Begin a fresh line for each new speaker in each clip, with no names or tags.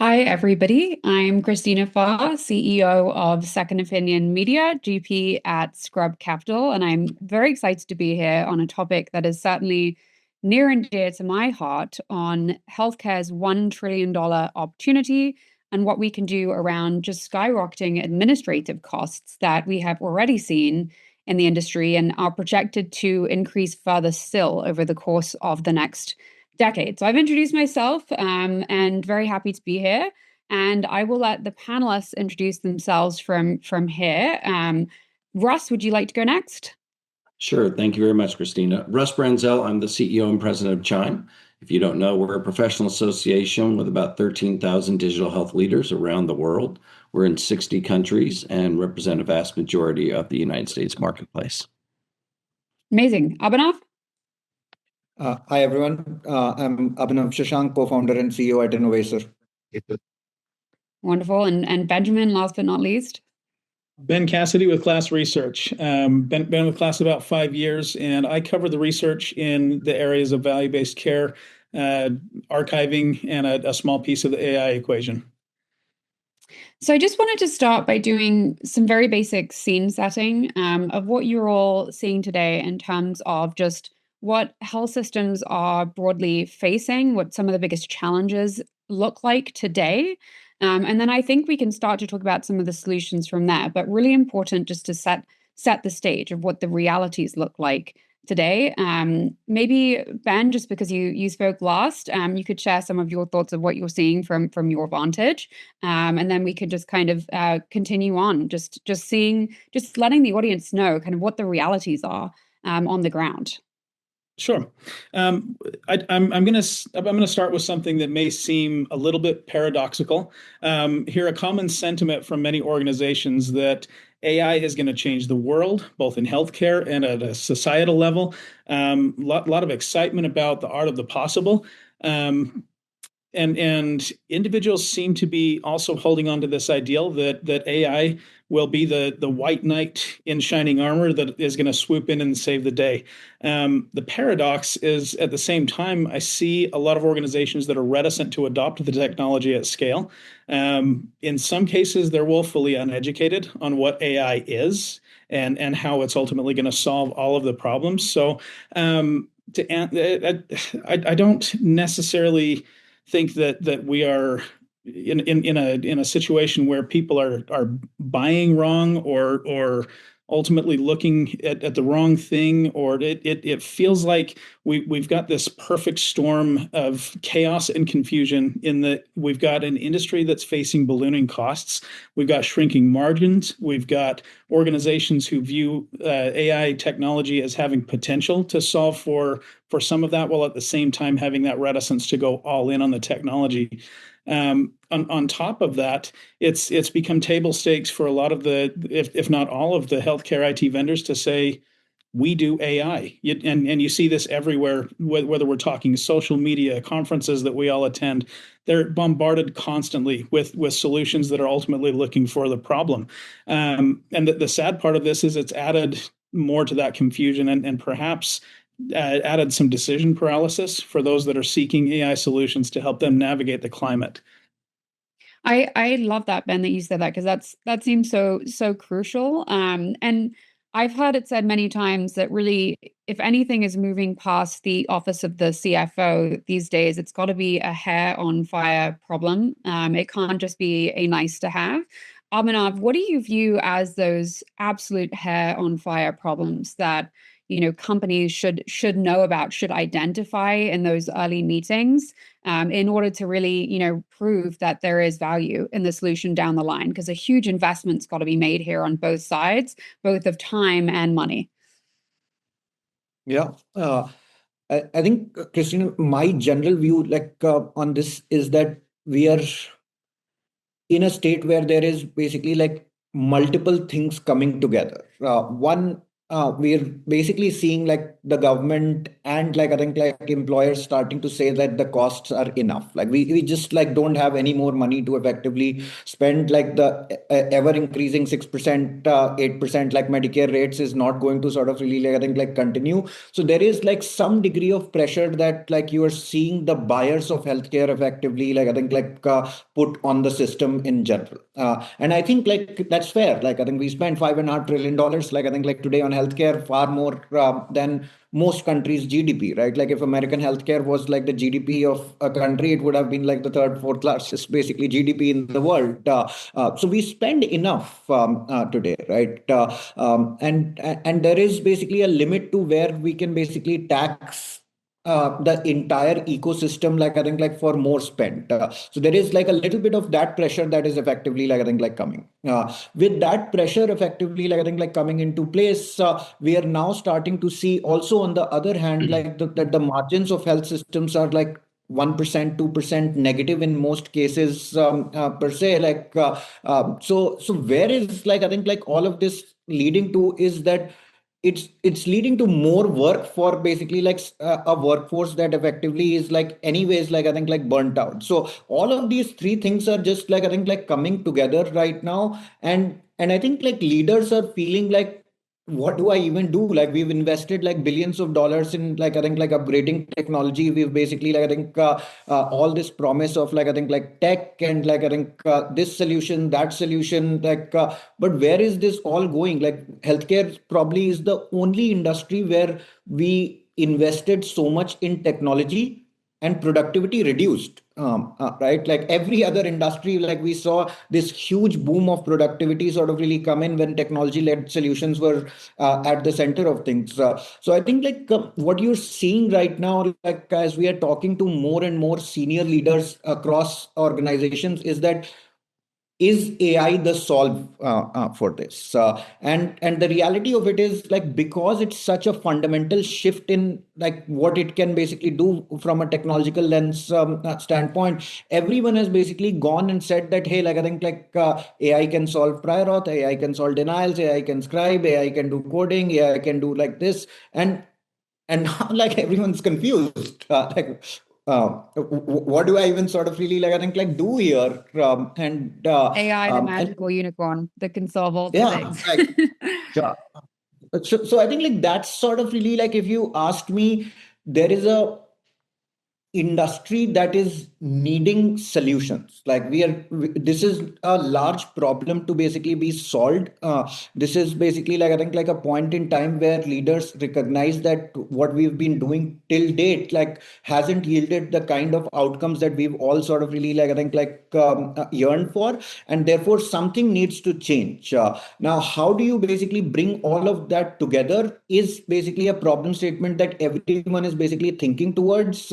Hi, everybody. I'm Christina Farr, CEO of Second Opinion Media, GP at Scrub Capital, and I'm very excited to be here on a topic that is certainly near and dear to my heart on healthcare's $1 trillion opportunity and what we can do around just skyrocketing administrative costs that we have already seen in the industry and are projected to increase further still over the course of the next decade. So I've introduced myself and very happy to be here. And I will let the panelists introduce themselves from here. Russ, would you like to go next?
Sure. Thank you very much, Christina. Russ Branzell, I'm the CEO and president of Chime. If you don't know, we're a professional association with about 13,000 digital health leaders around the world. We're in 60 countries and represent a vast majority of the United States marketplace.
Amazing. Abhinav?
Hi, everyone. I'm Abhinav Shashank, co-founder and CEO at Innovator.
Wonderful. And Benjamin, last but not least?
Ben Cassidy with Class Research. Been with Class about 5 years, and I cover the research in the areas of value-based care, archiving, and a small piece of the AI equation.
So I just wanted to start by doing some very basic scene setting of what you're all seeing today in terms of just what health systems are broadly facing, what some of the biggest challenges look like today. And then I think we can start to talk about some of the solutions from there, but really important just to set the stage of what the realities look like today. Maybe Ben, just because you spoke last, you could share some of your thoughts of what you're seeing from your vantage, and then we could just kind of continue on, just letting the audience know kind of what the realities are on the ground.
Sure. I'm going to start with something that may seem a little bit paradoxical. Hear a common sentiment from many organizations that AI is going to change the world, both in healthcare and at a societal level. Lot of excitement about the art of the possible. And individuals seem to be also holding on to this ideal that AI will be the white knight in shining armor that is going to swoop in and save the day. The paradox is, at the same time, I see a lot of organizations that are reticent to adopt the technology at scale. In some cases, they're woefully uneducated on what AI is and how it's ultimately going to solve all of the problems. So I don't necessarily think that we are in a situation where people are buying wrong or ultimately looking at the wrong thing, or it feels like we've got this perfect storm of chaos and confusion in that we've got an industry that's facing ballooning costs, we've got shrinking margins, we've got organizations who view AI technology as having potential to solve for some of that, while at the same time having that reticence to go all in on the technology. On top of that, it's become table stakes for a lot of if not all of the healthcare IT vendors to say, we do AI. And you see this everywhere, whether we're talking social media, conferences that we all attend, they're bombarded constantly with solutions that are ultimately looking for the problem. And the sad part of this is it's added more to that confusion and perhaps added some decision paralysis for those that are seeking AI solutions to help them navigate the climate.
I love that, Ben, that you said that, because that seems so crucial. And I've heard it said many times that really, if anything is moving past the office of the CFO these days, it's got to be a hair on fire problem. It can't just be a nice to have. Abhinav, what do you view as those absolute hair on fire problems that companies should know about, should identify in those early meetings in order to really, prove that there is value in the solution down the line? Because a huge investment's got to be made here on both sides, both of time and money.
Yeah. I think, Christina, my general view on this is that we are in a state where there is basically multiple things coming together. One we're basically seeing like the government and like I think like employers starting to say that the costs are enough. Like we just like don't have any more money to effectively spend. Like the ever increasing 6%, 8% like Medicare rates is not going to sort of really like I think like continue. So there is like some degree of pressure that like you are seeing the buyers of healthcare effectively like I think like put on the system in general. And I think like that's fair. Like I think we spend $5.5 trillion like I think like today on healthcare, far more than most countries' GDP, right? Like if American healthcare was like the GDP of a country, it would have been like the third, fourth largest basically GDP in the world. So we spend enough today, right? And there is basically a limit to where we can basically tax the entire ecosystem, like I think, like for more spend. So there is like a little bit of that pressure that is effectively, like I think, like coming. With that pressure effectively, like I think, like coming into place, we are now starting to see also on the other hand, like that the margins of health systems are like 1%, 2% negative in most cases, per se. Like so where is like I think like all of this leading to is that it's leading to more work for basically like a workforce that effectively is like anyways like I think like burnt out. So all of these three things are just like I think like coming together right now, and I think like leaders are feeling like, what do I even do? Like we've invested like billions of dollars in like I think like upgrading technology. We've basically like I think all this promise of like I think like tech and like I think this solution, that solution, like but where is this all going? Like healthcare probably is the only industry where we invested so much in technology and productivity reduced, right? Like every other industry, like we saw this huge boom of productivity sort of really come in when technology led solutions were at the center of things. So I think like what you're seeing right now, like as we are talking to more and more senior leaders across organizations, is that is AI the solve for this? And the reality of it is like because it's such a fundamental shift in like what it can basically do from a technological lens standpoint, everyone has basically gone and said that hey, like I think like AI can solve prior auth, AI can solve denials, AI can scribe, AI can do coding, AI can do like this, and now like everyone's confused. What do I even sort of really like I think like do here?
AI, the
And
magical unicorn that can solve all the
yeah,
things.
like yeah. So I think like that's sort of really like if you asked me, there is a industry that is needing solutions. Like this is a large problem to basically be solved. This is basically like I think like a point in time where leaders recognize that what we've been doing till date like hasn't yielded the kind of outcomes that we've all sort of really like I think like yearned for, and therefore something needs to change. Now how do you basically bring all of that together is basically a problem statement that everyone is basically thinking towards.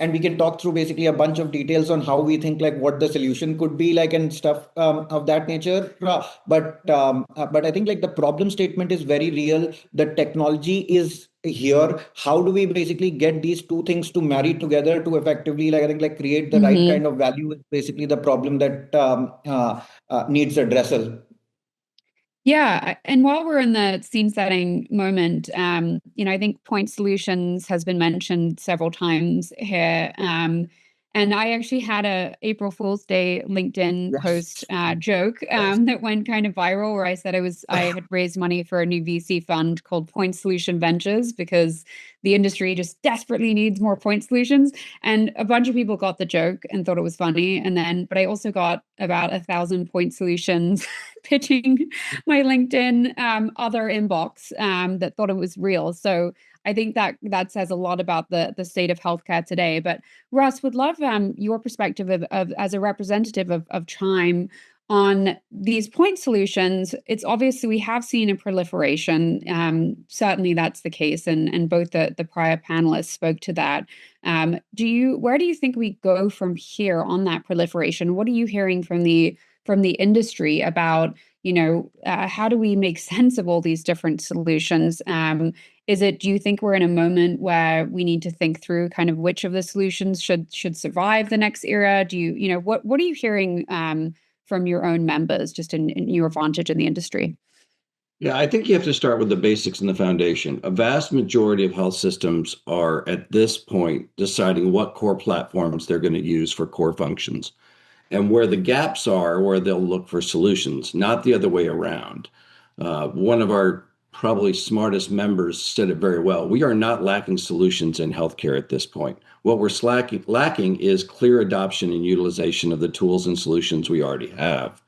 And we can talk through basically a bunch of details on how we think like what the solution could be like and stuff of that nature. But I think like the problem statement is very real. The technology is here. How do we basically get these two things to marry together to effectively like I think like create the right
Mhm.
kind of value is basically the problem that needs addressal.
Yeah, and while we're in the scene setting moment, I think point solutions has been mentioned several times here. And I actually had a April Fool's Day LinkedIn post
Yes.
joke
Yes.
that went kind of viral, where I said I had raised money for a new VC fund called Point Solution Ventures because the industry just desperately needs more point solutions. And a bunch of people got the joke and thought it was funny. But I also got about 1,000 point solutions pitching my LinkedIn other inbox that thought it was real. So I think that says a lot about the state of healthcare today. But Russ, would love your perspective of as a representative of Chime on these point solutions. It's obviously we have seen a proliferation. Certainly that's the case, and both the prior panelists spoke to that. Where do you think we go from here on that proliferation? What are you hearing from the industry about how do we make sense of all these different solutions? Do you think we're in a moment where we need to think through kind of which of the solutions should survive the next era? What are you hearing from your own members, just in your vantage in the industry?
Yeah, I think you have to start with the basics and the foundation. A vast majority of health systems are at this point deciding what core platforms they're going to use for core functions and where the gaps are, where they'll look for solutions, not the other way around. One of our probably smartest members said it very well. We are not lacking solutions in healthcare at this point. What we're lacking is clear adoption and utilization of the tools and solutions we already have.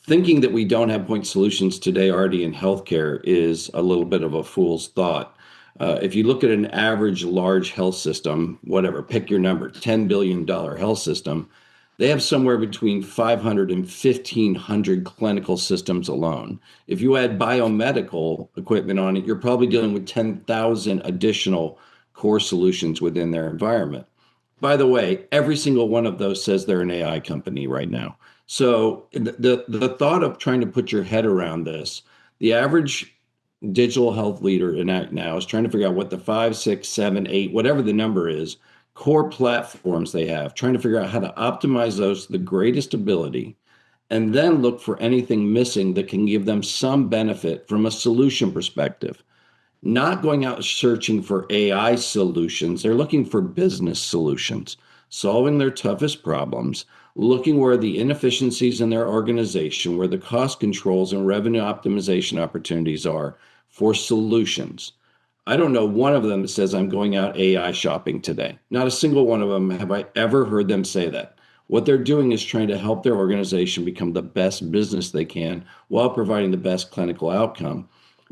Thinking that we don't have point solutions today already in healthcare is a little bit of a fool's thought. If you look at an average large health system, whatever, pick your number, $10 billion health system, they have somewhere between 500 and 1,500 clinical systems alone. If you add biomedical equipment on it, you're probably dealing with 10,000 additional core solutions within their environment. By the way, every single one of those says they're an AI company right now. So the thought of trying to put your head around this, the average digital health leader in Act now is trying to figure out what the 5, 6, 7, 8, whatever the number is, core platforms they have, trying to figure out how to optimize those to the greatest ability, and then look for anything missing that can give them some benefit from a solution perspective. Not going out searching for AI solutions. They're looking for business solutions, solving their toughest problems, looking where the inefficiencies in their organization, where the cost controls and revenue optimization opportunities are for solutions. I don't know one of them that says I'm going out AI shopping today. Not a single one of them have I ever heard them say that. What they're doing is trying to help their organization become the best business they can while providing the best clinical outcome.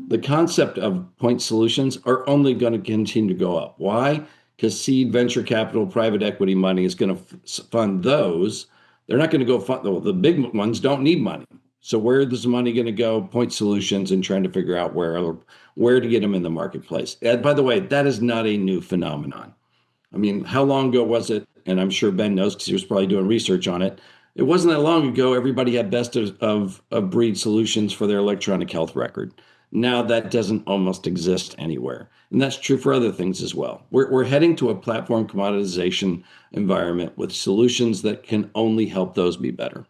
The concept of point solutions are only going to continue to go up. Why? Because seed venture capital, private equity money is going to fund those. They're not going to go fund the big ones don't need money. So where is the money going to go? Point solutions and trying to figure out where to get them in the marketplace. And by the way, that is not a new phenomenon. I mean, how long ago was it? And I'm sure Ben knows because he was probably doing research on it. It wasn't that long ago. Everybody had best of breed solutions for their electronic health record. Now that doesn't almost exist anywhere. And that's true for other things as well. We're heading to a platform commoditization environment with solutions that can only help those be better.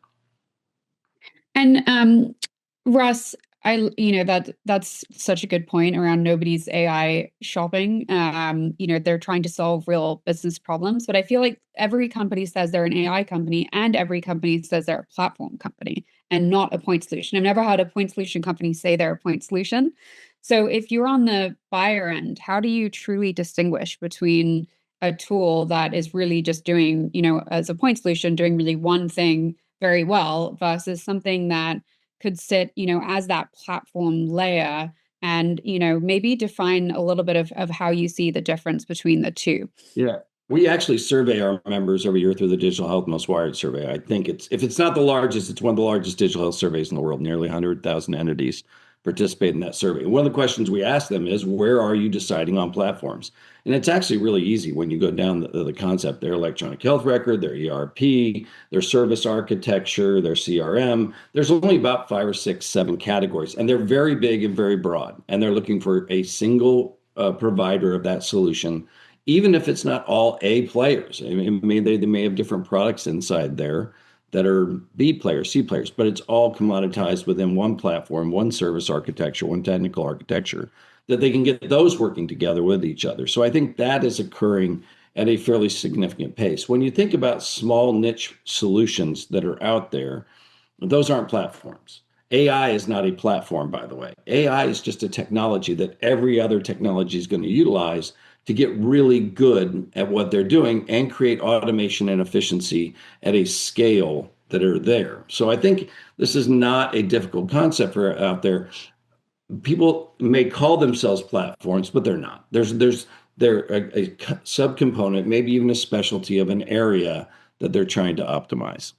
And Russ, that's such a good point around nobody's AI shopping. They're trying to solve real business problems, but I feel like every company says they're an AI company and every company says they're a platform company and not a point solution. I've never had a point solution company say they're a point solution. So if you're on the buyer end, how do you truly distinguish between a tool that is really just doing, as a point solution, doing really one thing very well versus something that could sit, as that platform layer and, maybe define a little bit of how you see the difference between the two?
Yeah. We actually survey our members every year through the Digital Health Most Wired survey. I think if it's not the largest, it's one of the largest digital health surveys in the world. Nearly 100,000 entities participate in that survey. One of the questions we ask them is, where are you deciding on platforms? And it's actually really easy when you go down the concept, their electronic health record, their ERP, their service architecture, their CRM. There's only about 5 or 6, 7 categories, and they're very big and very broad. And they're looking for a single provider of that solution, even if it's not all A players. I mean, they may have different products inside there that are B players, C players, but it's all commoditized within one platform, one service architecture, one technical architecture, that they can get those working together with each other. So I think that is occurring at a fairly significant pace. When you think about small niche solutions that are out there, those aren't platforms. AI is not a platform, by the way. AI is just a technology that every other technology is going to utilize to get really good at what they're doing and create automation and efficiency at a scale that are there. So I think this is not a difficult concept for out there. People may call themselves platforms, but they're not. They're a subcomponent, maybe even a specialty of an area that they're trying to optimize.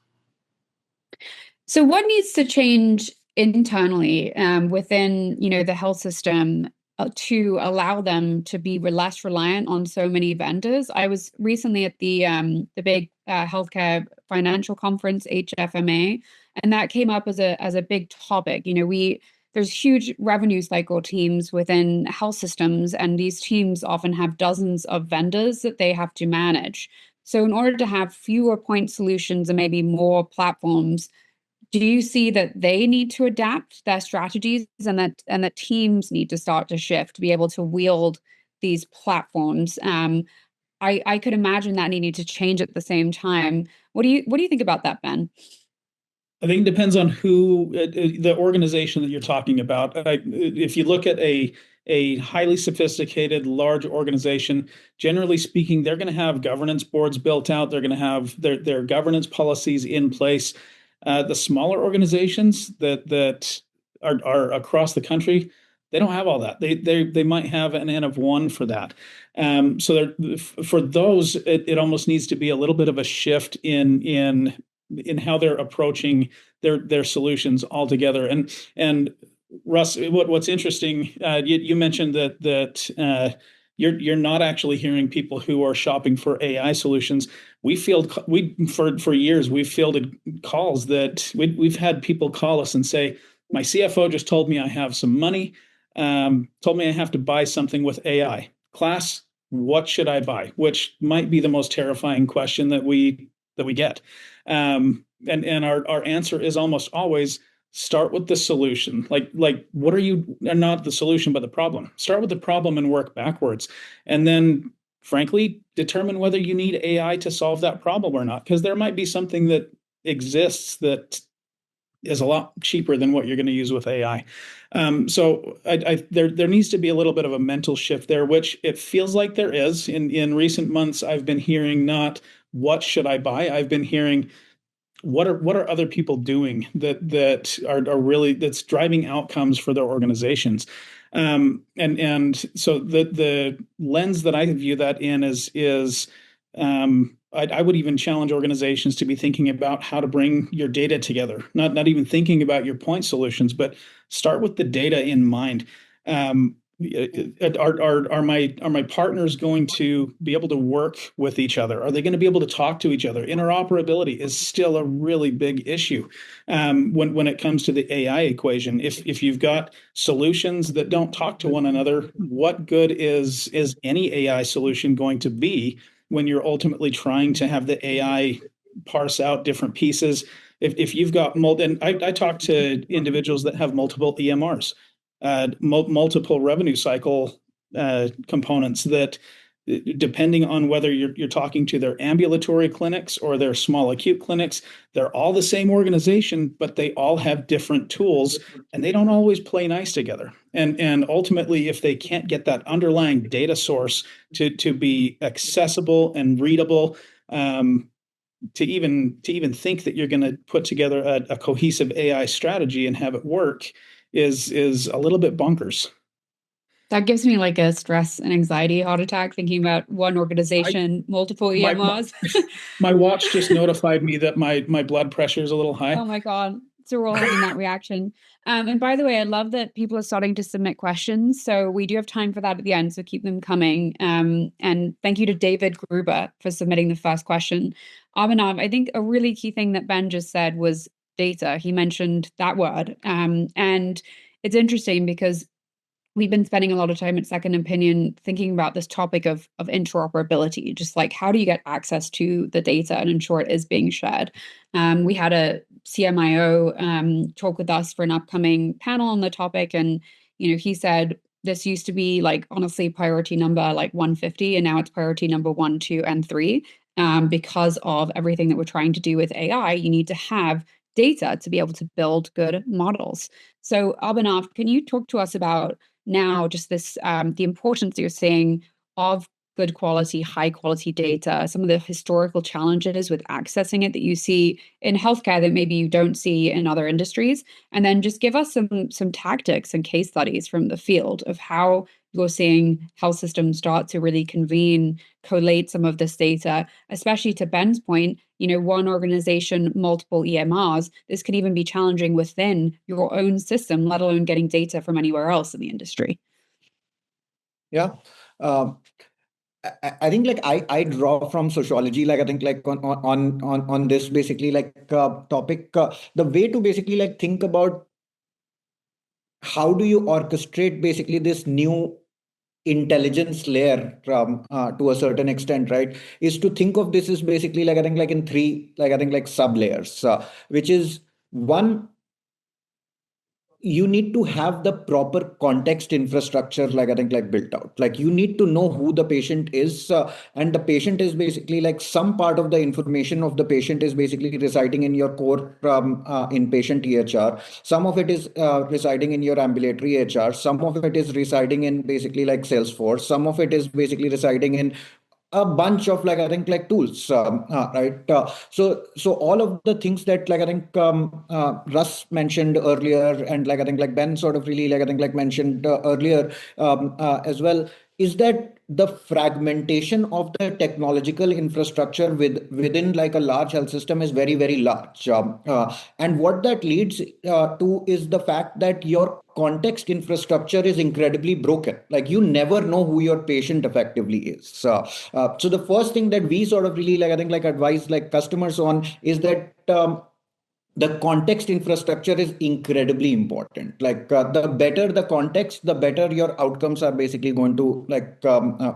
So what needs to change internally within, the health system to allow them to be less reliant on so many vendors? I was recently at the big healthcare financial conference, HFMA, and that came up as a big topic. There's huge revenue cycle teams within health systems, and these teams often have dozens of vendors that they have to manage. So in order to have fewer point solutions and maybe more platforms, do you see that they need to adapt their strategies and that teams need to start to shift to be able to wield these platforms? I could imagine that needing to change at the same time. What do you think about that, Ben?
I think it depends on who the organization that you're talking about. If you look at a highly sophisticated, large organization, generally speaking, they're going to have governance boards built out. They're going to have their governance policies in place. The smaller organizations that are across the country, they don't have all that. They might have an N of one for that. So for those, it almost needs to be a little bit of a shift in how they're approaching their solutions altogether. And Russ, what's interesting, you mentioned that you're not actually hearing people who are shopping for AI solutions. For years we've fielded calls that we've had people call us and say, my CFO just told me I have some money, told me I have to buy something with AI. Class, what should I buy? Which might be the most terrifying question that we get. And our answer is almost always start with the solution. Like what are you, not the solution, but the problem. Start with the problem and work backwards. And then frankly, determine whether you need AI to solve that problem or not, because there might be something that exists that is a lot cheaper than what you're going to use with AI. So there needs to be a little bit of a mental shift there, which it feels like there is. In recent months, I've been hearing not what should I buy? I've been hearing what are other people doing that are really that's driving outcomes for their organizations. And so the lens that I view that in is I would even challenge organizations to be thinking about how to bring your data together, not even thinking about your point solutions, but start with the data in mind. Are my partners going to be able to work with each other? Are they going to be able to talk to each other? Interoperability is still a really big issue when it comes to the AI equation. If you've got solutions that don't talk to one another, what good is any AI solution going to be when you're ultimately trying to have the AI parse out different pieces? If you've got and I talk to individuals that have multiple EMRs. Multiple revenue cycle components that, depending on whether you're talking to their ambulatory clinics or their small acute clinics, they're all the same organization, but they all have different tools and they don't always play nice together. And ultimately, if they can't get that underlying data source to be accessible and readable, to even think that you're going to put together a cohesive AI strategy and have it work is a little bit bonkers.
That gives me like a stress and anxiety heart attack thinking about one organization, multiple EMRs.
My watch just notified me that my blood pressure is a little high.
Oh my God. So we're all having that reaction. And by the way, I love that people are starting to submit questions. So we do have time for that at the end. So keep them coming. And thank you to David Gruber for submitting the first question. Abhinav, I think a really key thing that Ben just said was data. He mentioned that word. And it's interesting because we've been spending a lot of time at Second Opinion thinking about this topic of interoperability, just like how do you get access to the data and ensure it is being shared. We had a CMIO talk with us for an upcoming panel on the topic, and he said this used to be like honestly priority number like 150, and now it's priority number 1, 2, and 3 because of everything that we're trying to do with AI. You need to have data to be able to build good models. So Abhinav, can you talk to us about now just this the importance you're seeing of good quality, high quality data, some of the historical challenges with accessing it that you see in healthcare that maybe you don't see in other industries, and then just give us some tactics and case studies from the field of how you're seeing health systems start to really convene, collate some of this data, especially to Ben's point, one organization, multiple EMRs, this could even be challenging within your own system, let alone getting data from anywhere else in the industry.
Yeah. I think like I draw from sociology, like I think like on this basically like topic, the way to basically like think about how do you orchestrate basically this new intelligence layer to a certain extent, right, is to think of this as basically like I think like in three like I think like sub layers, which is One, you need to have the proper context infrastructure, like I think, like built out. Like you need to know who the patient is, and the patient is basically like some part of the information of the patient is basically residing in your core inpatient EHR. Some of it is residing in your ambulatory HR. Some of it is residing in basically like Salesforce. Some of it is basically residing in a bunch of like I think like tools, right? So all of the things that like I think Russ mentioned earlier, and like I think like Ben sort of really like I think like mentioned earlier as well, is that the fragmentation of the technological infrastructure within like a large health system is very very large, and what that leads to is the fact that your context infrastructure is incredibly broken. Like you never know who your patient effectively is. So the first thing that we sort of really like I think like advise like customers on is that the context infrastructure is incredibly important. Like the better the context, the better your outcomes are basically going to like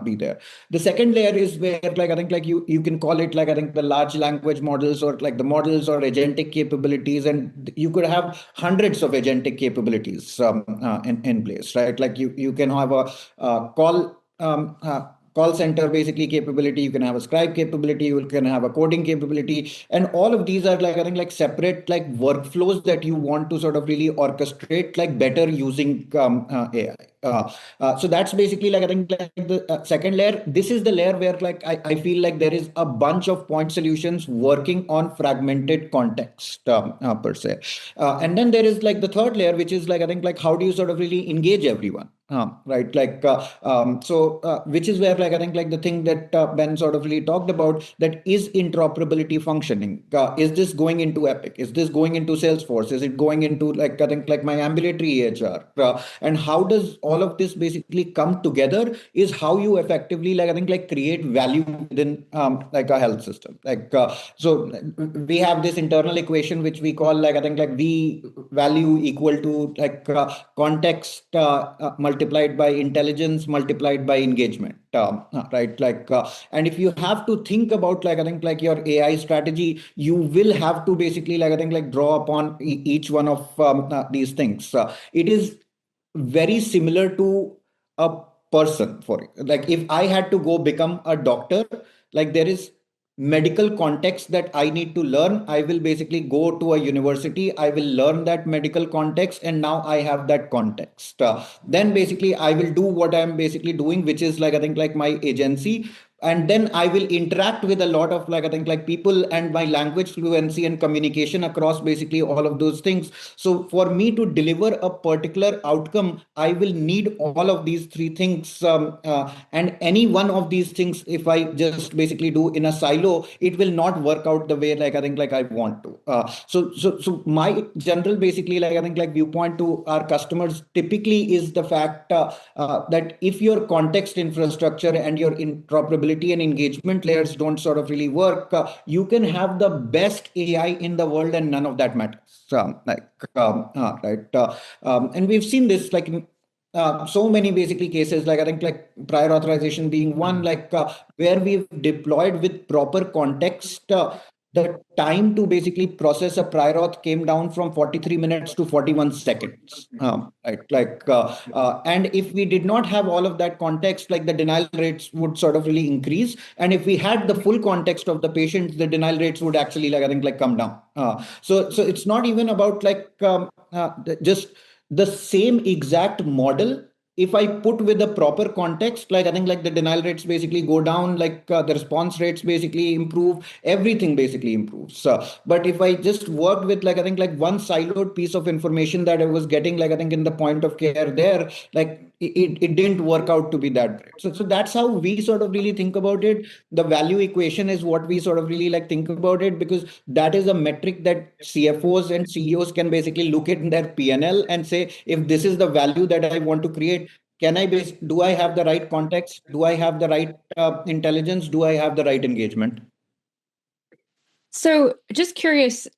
be there. The second layer is where like I think like you can call it like I think the large language models, or like the models or agentic capabilities, and you could have hundreds of agentic capabilities in place, right? Like you can have a call center basically capability, you can have a scribe capability, you can have a coding capability, and all of these are like I think like separate like workflows that you want to sort of really orchestrate like better using AI. So that's basically like I think like the second layer. This is the layer where like I feel like there is a bunch of point solutions working on fragmented context per se. And then there is like the third layer, which is like I think like how do you sort of really engage everyone, right? Like which is where like I think like the thing that Ben sort of really talked about, that is interoperability functioning. Is this going into Epic? Is this going into Salesforce? Is it going into like I think like my ambulatory EHR? And how does all of this basically come together is how you effectively like I think like create value within like a health system. Like so we have this internal equation which we call like I think like V value equal to like context multiplied by intelligence multiplied by engagement, right? Like and if you have to think about like I think like your AI strategy, you will have to basically like I think like draw upon each one of these things. It is very similar to a person. For like if I had to go become a doctor, like there is medical context that I need to learn. I will basically go to a university, I will learn that medical context, and now I have that context. Then basically I will do what I'm basically doing, which is like I think like my agency, and then I will interact with a lot of like I think like people, and my language fluency and communication across basically all of those things. So for me to deliver a particular outcome, I will need all of these three things, and any one of these things if I just basically do in a silo, it will not work out the way like I think like I want to. So my general basically like I think like viewpoint to our customers typically is the fact that if your context infrastructure and your interoperability and engagement layers don't sort of really work, you can have the best AI in the world and none of that matters. Right. And we've seen this like so many basically cases, like I think like prior authorization being one, like where we've deployed with proper context. The time to basically process a prior auth came down from 43 minutes to 41 seconds. Right. Like, and if we did not have all of that context, like the denial rates would sort of really increase. And if we had the full context of the patient, the denial rates would actually, like, I think, like come down. So it's not even about like just the same exact model. If I put with the proper context, like I think like the denial rates basically go down, like the response rates basically improve, everything basically improves. But if I just worked with like I think like one siloed piece of information that I was getting, like I think in the point of care there, like it didn't work out to be that great. So that's how we sort of really think about it. The value equation is what we sort of really like think about it, because that is a metric that CFOs and CEOs can basically look at in their PNL and say, if this is the value that I want to create, do I have the right context? Do I have the right intelligence? Do I have the right engagement?
So just curious,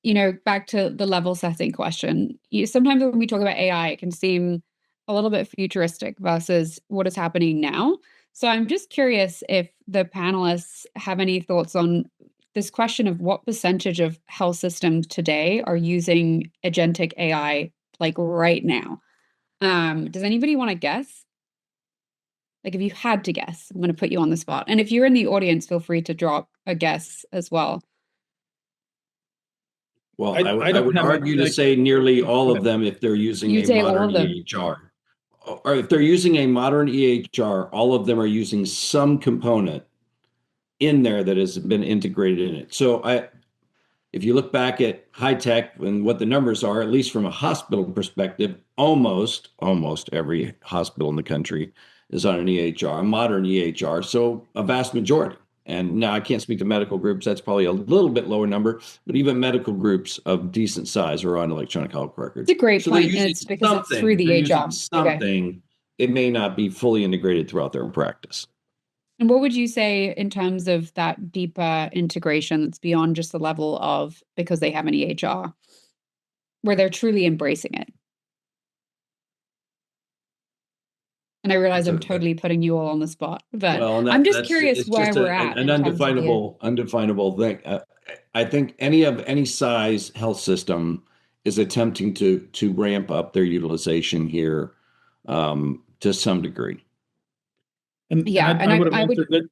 back to the level setting question. Sometimes when we talk about AI, it can seem a little bit futuristic versus what is happening now. So I'm just curious if the panelists have any thoughts on this question of what percentage of health systems today are using agentic AI like right now. Does anybody want to guess? Like if you had to guess, I'm going to put you on the spot. And if you're in the audience, feel free to drop a guess as well.
Well,
I
I
don't
would
have
argue to say nearly all of them if they're using
You
a
say all
modern
of them.
EHR. Or if they're using a modern EHR, all of them are using some component in there that has been integrated in it. So if you look back at high tech and what the numbers are, at least from a hospital perspective, almost every hospital in the country is on an EHR, a modern EHR. So a vast majority. And now I can't speak to medical groups. That's probably a little bit lower number, but even medical groups of decent size are on electronic health records.
It's a great
So they're
point, and
using
it's because it's through
something.
the
They're using
EHR. Okay.
something. It may not be fully integrated throughout their practice.
And what would you say in terms of that deeper integration that's beyond just the level of because they have an EHR, where they're truly embracing it? And I realize I'm totally putting you all on the spot, but
well,
I'm just curious where we're at.
An undefinable thing. I think any size health system is attempting to ramp up their utilization here to some degree.
And
Yeah,
and I would have answered that.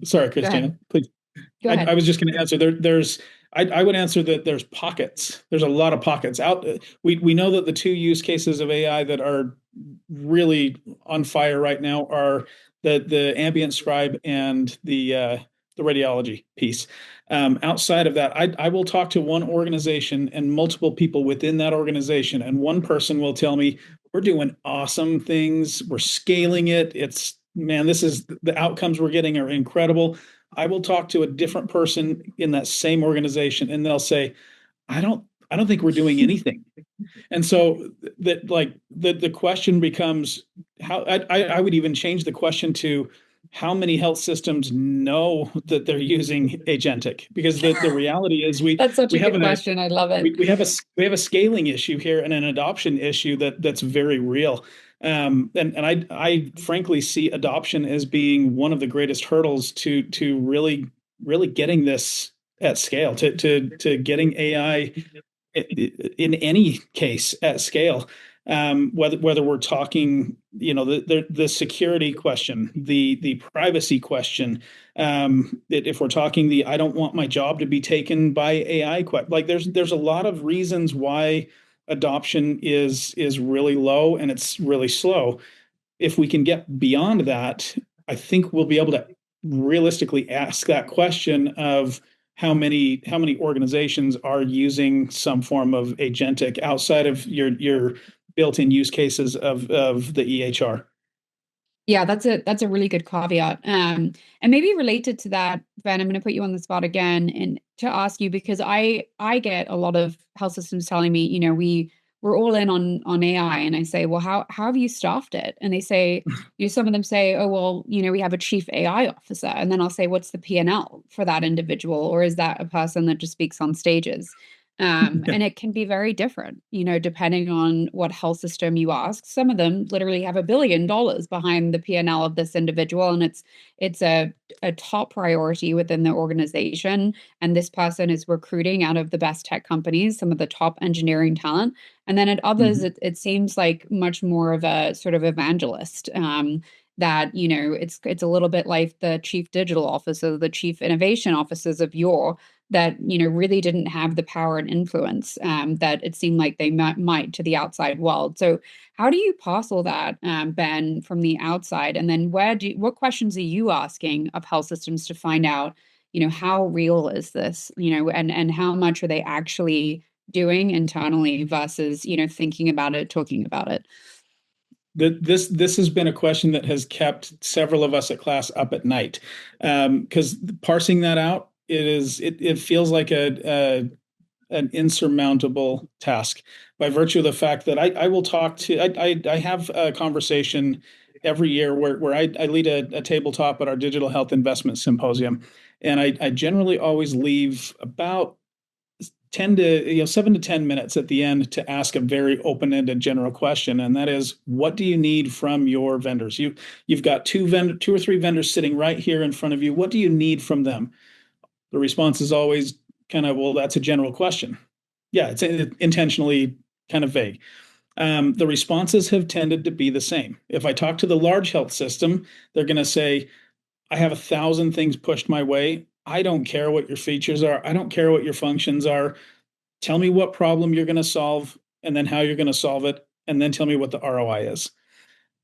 Sorry, Christina, please.
Go ahead.
I was just going to answer. I would answer that there's pockets. There's a lot of pockets out. We know that the two use cases of AI that are really on fire right now are the ambient scribe and the radiology piece. Outside of that, I will talk to one organization and multiple people within that organization, and one person will tell me, we're doing awesome things. We're scaling it. This is the outcomes we're getting are incredible. I will talk to a different person in that same organization, and they'll say, I don't think we're doing anything. And so that like the question becomes how I would even change the question to how many health systems know that they're using agentic, because the reality is
That's such
we
a
have
good question. I love it.
we have a scaling issue here and an adoption issue that's very real. And I frankly see adoption as being one of the greatest hurdles to really getting this at scale, to getting AI in any case at scale. Whether we're talking, the security question, the privacy question, if we're talking the I don't want my job to be taken by AI, like there's a lot of reasons why adoption is really low and it's really slow. If we can get beyond that, I think we'll be able to realistically ask that question of how many organizations are using some form of agentic outside of your built-in use cases of the EHR.
Yeah, that's a really good caveat. And maybe related to that, Ben, I'm going to put you on the spot again and to ask you, because I get a lot of health systems telling me, we're all in on AI, and I say, well, how have you staffed it? And they say, some of them say, oh, well, we have a chief AI officer, and then I'll say, what's the P&L for that individual, or is that a person that just speaks on stages? And it can be very different, depending on what health system you ask. Some of them literally have $1 billion behind the P&L of this individual, and it's a top priority within the organization. And this person is recruiting out of the best tech companies, some of the top engineering talent. And then at others, it seems like much more of a sort of evangelist. That it's a little bit like the chief digital officer, the chief innovation officers of yore, that really didn't have the power and influence that it seemed like they might to the outside world. So how do you parcel that, Ben, from the outside? And then what questions are you asking of health systems to find out, how real is this, and how much are they actually doing internally versus, thinking about it, talking about it?
This has been a question that has kept several of us at class up at night, because parsing that out, it feels like an insurmountable task by virtue of the fact that I will talk to I have a conversation every year where I lead a tabletop at our digital health investment symposium, and I generally always leave about 7 to 10 minutes at the end to ask a very open-ended general question, and that is, what do you need from your vendors? You've got two or three vendors sitting right here in front of you. What do you need from them? The response is always kind of, well, that's a general question. Yeah, it's intentionally kind of vague. The responses have tended to be the same. If I talk to the large health system, they're going to say, I have 1,000 things pushed my way. I don't care what your features are. I don't care what your functions are. Tell me what problem you're going to solve and then how you're going to solve it. And then tell me what the ROI is.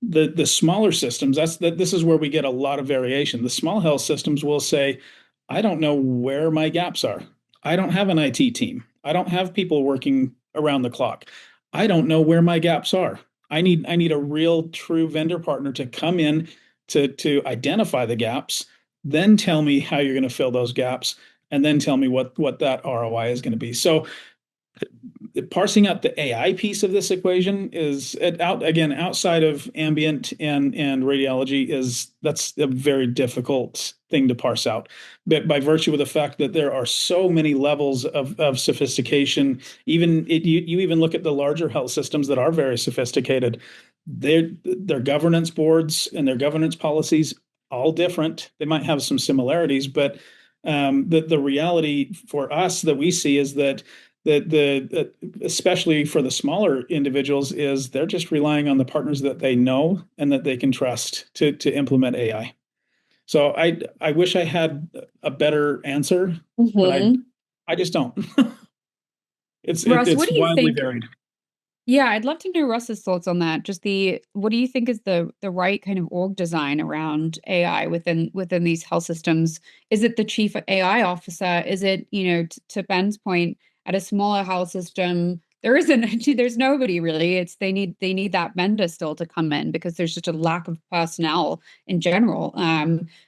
The smaller systems, this is where we get a lot of variation. The small health systems will say, I don't know where my gaps are. I don't have an IT team. I don't have people working around the clock. I don't know where my gaps are. I need a real true vendor partner to come in to identify the gaps, then tell me how you're going to fill those gaps, and then tell me what that ROI is going to be. So parsing out the AI piece of this equation is outside of ambient and radiology that's a very difficult thing to parse out. But by virtue of the fact that there are so many levels of sophistication, you even look at the larger health systems that are very sophisticated, their governance boards and their governance policies all different. They might have some similarities, but the reality for us that we see is that especially for the smaller individuals, is they're just relying on the partners that they know and that they can trust to implement AI. So I wish I had a better answer, but I just don't.
Russ,
it's
what do you
wildly
think?
varied.
Yeah, I'd love to know Russ's thoughts on that. Just what do you think is the right kind of org design around AI within these health systems? Is it the chief AI officer? Is it, to Ben's point, at a smaller health system, there's nobody really. They need that vendor still to come in because there's just a lack of personnel in general.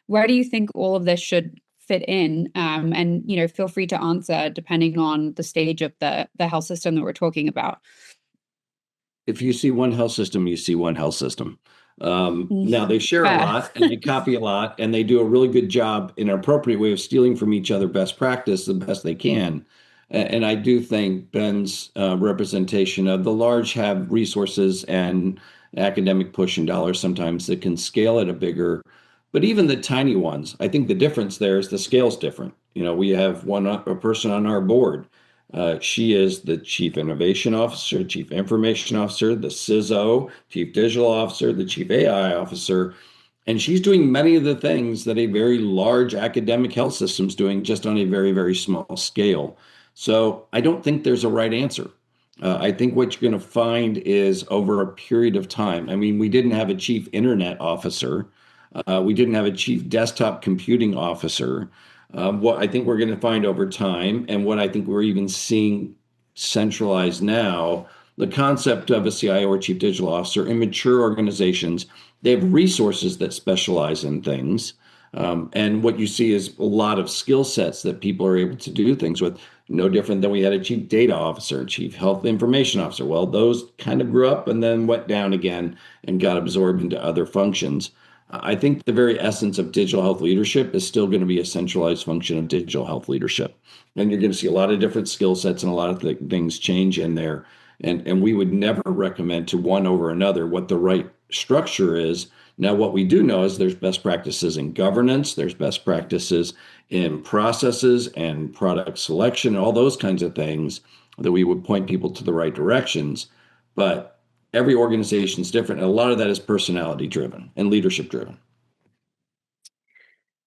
Where do you think all of this should fit in? And feel free to answer depending on the stage of the health system that we're talking about.
If you see one health system, you see one health system. Now they share a lot and they copy a lot and they do a really good job in an appropriate way of stealing from each other best practice the best they can. And I do think Ben's representation of the large have resources and academic push and dollars sometimes that can scale at a bigger, but even the tiny ones, I think the difference there is the scale's different. We have a person on our board. She is the Chief Innovation Officer, Chief Information Officer, the CISO, Chief Digital Officer, the Chief AI Officer. And she's doing many of the things that a very large academic health system is doing just on a very, very small scale. So I don't think there's a right answer. I think what you're going to find is over a period of time. I mean, we didn't have a Chief Internet Officer. We didn't have a Chief Desktop Computing Officer. What I think we're going to find over time, and what I think we're even seeing centralized now, the concept of a CIO or Chief Digital Officer in mature organizations, they have resources that specialize in things. And what you see is a lot of skill sets that people are able to do things with, no different than we had a Chief Data Officer, Chief Health Information Officer. Well, those kind of grew up and then went down again and got absorbed into other functions. I think the very essence of digital health leadership is still going to be a centralized function of digital health leadership. And you're going to see a lot of different skill sets and a lot of things change in there. And we would never recommend to one over another what the right structure is. Now, what we do know is there's best practices in governance, there's best practices in processes and product selection, all those kinds of things that we would point people to the right directions. But every organization is different. And a lot of that is personality driven and leadership driven.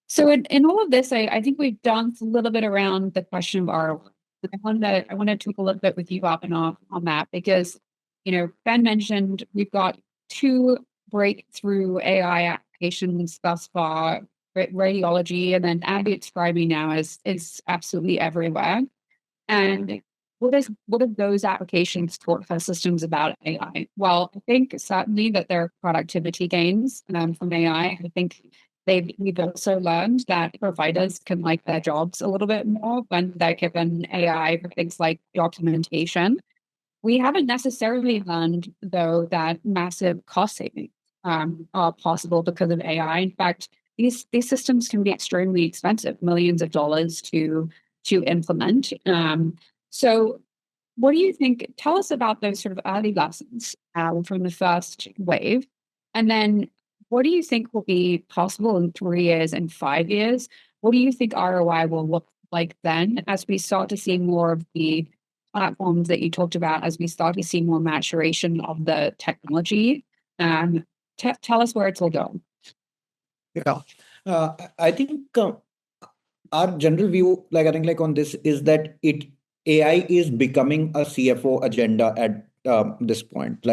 So in all of this, I think we've danced a little bit around the question of ROI. I want to talk a little bit with you up and off on that because, Ben mentioned we've got 2 breakthrough AI applications thus far, radiology, and then ambient scribing now is absolutely everywhere. And what are those applications taught health systems about AI? Well, I think certainly that there are productivity gains from AI. I think we've also learned that providers can like their jobs a little bit more when they're given AI for things like documentation. We haven't necessarily learned, though, that massive cost savings are possible because of AI. In fact, these systems can be extremely expensive, millions of dollars to implement. So what do you think? Tell us about those sort of early lessons from the first wave. And then what do you think will be possible in 3 years and 5 years? What do you think ROI will look like then, as we start to see more of the platforms that you talked about, as we start to see more maturation of the technology? Tell us where it's all going.
Yeah. I think our general view, like I think, like on this is that AI is becoming a CFO agenda at this point.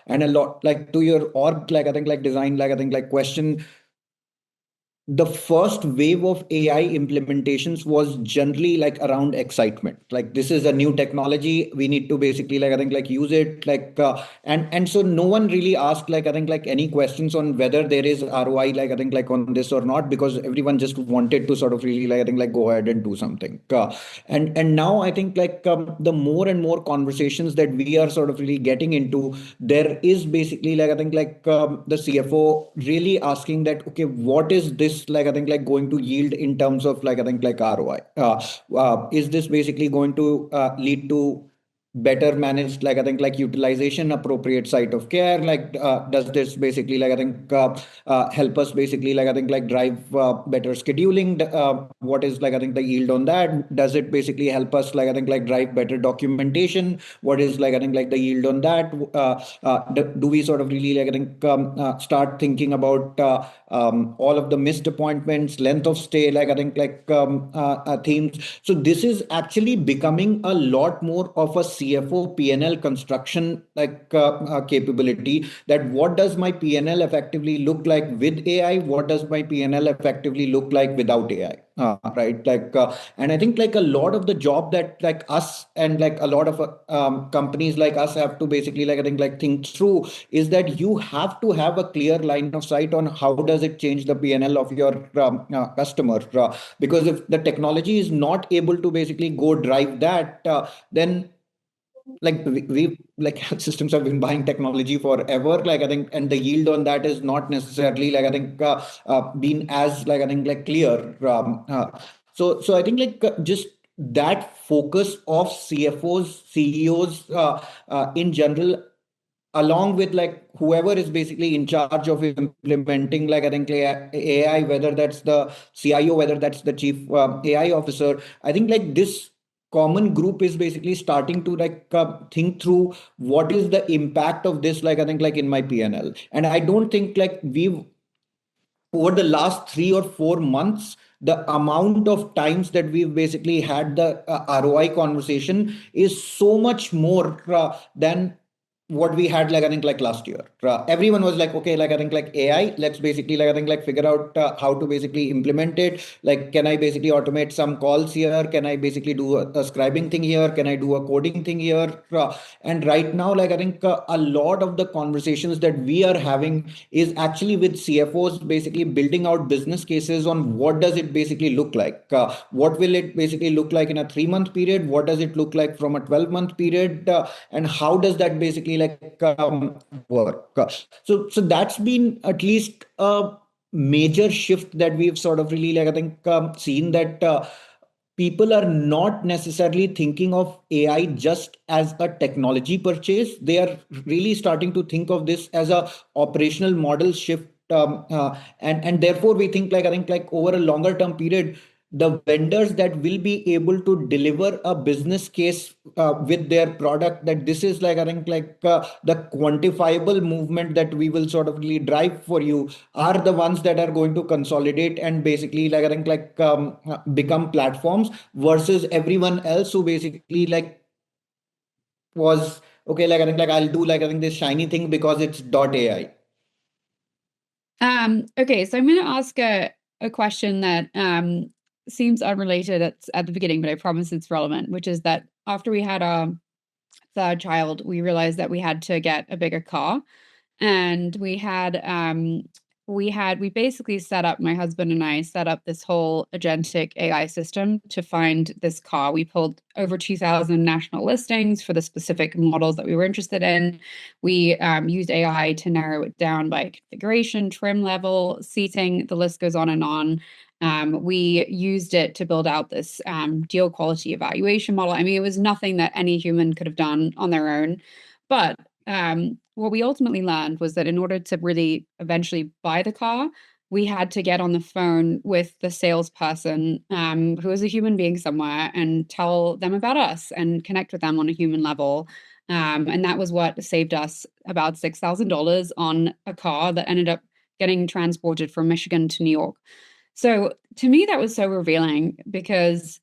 And a lot like to your org, like I think, like design, like I think, like question. The first wave of AI implementations was generally like around excitement. Like this is a new technology. We need to basically like I think like use it. And so no one really asked like I think like any questions on whether there is ROI like I think like on this or not, because everyone just wanted to sort of really like I think like go ahead and do something. And now I think the more and more conversations that we are sort of really getting into, there is basically like I think the CFO really asking that, okay, what is this like I think like going to yield in terms of like I think like ROI? Is this basically going to lead to better managed like I think like utilization, appropriate site of care? Does this basically like I think help us basically like I think like drive better scheduling? What is like I think the yield on that? Does it basically help us like I think like drive better documentation? What is like I think like the yield on that? Do we sort of really like I think start thinking about all of the missed appointments, length of stay, like I think themes? So this is actually becoming a lot more of a CFO PNL construction capability. That what does my PNL effectively look like with AI? What does my PNL effectively look like without AI? Right. And I think like a lot of the job that like us and like a lot of companies like us have to basically like I think like think through is that you have to have a clear line of sight on how does it change the PNL of your customer. Because if the technology is not able to basically go drive that, then like we like health systems have been buying technology forever, like I think, and the yield on that is not necessarily like I think been as like I think like clear. So I think just that focus of CFOs, CEOs in general, along with like whoever is basically in charge of implementing like I think AI, whether that's the CIO, whether that's the chief AI officer, I think like this common group is basically starting to think through what is the impact of this like I think like in my PNL. And I don't think like we've over the last 3 or 4 months, the amount of times that we've basically had the ROI conversation is so much more than what we had like I think like last year. Everyone was like, okay, like I think like AI, let's basically like I think like figure out how to basically implement it. Like, can I basically automate some calls here? Can I basically do a scribing thing here? Can I do a coding thing here? And right now, like I think a lot of the conversations that we are having is actually with CFOs basically building out business cases on what does it basically look like? What will it basically look like in a 3 month period? What does it look like from a 12-month period? And how does that basically work? So that's been at least a major shift that we've sort of really like I think seen that people are not necessarily thinking of AI just as a technology purchase. They are really starting to think of this as a operational model shift. And therefore we think like I think like over a longer term period, the vendors that will be able to deliver a business case with their product, that this is like I think the quantifiable movement that we will sort of really drive for you, are the ones that are going to consolidate and basically like I think become platforms, versus everyone else who basically like was okay, like I think like I'll do like I think this shiny thing because it's .ai.
Okay, so I'm going to ask a question that seems unrelated at the beginning, but I promise it's relevant, which is that after we had our third child, we realized that we had to get a bigger car. And we basically set up, my husband and I set up this whole agentic AI system to find this car. We pulled over 2,000 national listings for the specific models that we were interested in. We used AI to narrow it down by configuration, trim level, seating, the list goes on and on. We used it to build out this deal quality evaluation model. I mean, it was nothing that any human could have done on their own. But what we ultimately learned was that in order to really eventually buy the car, we had to get on the phone with the salesperson, who was a human being somewhere, and tell them about us and connect with them on a human level. And that was what saved us about $6,000 on a car that ended up getting transported from Michigan to New York. So to me, that was so revealing, because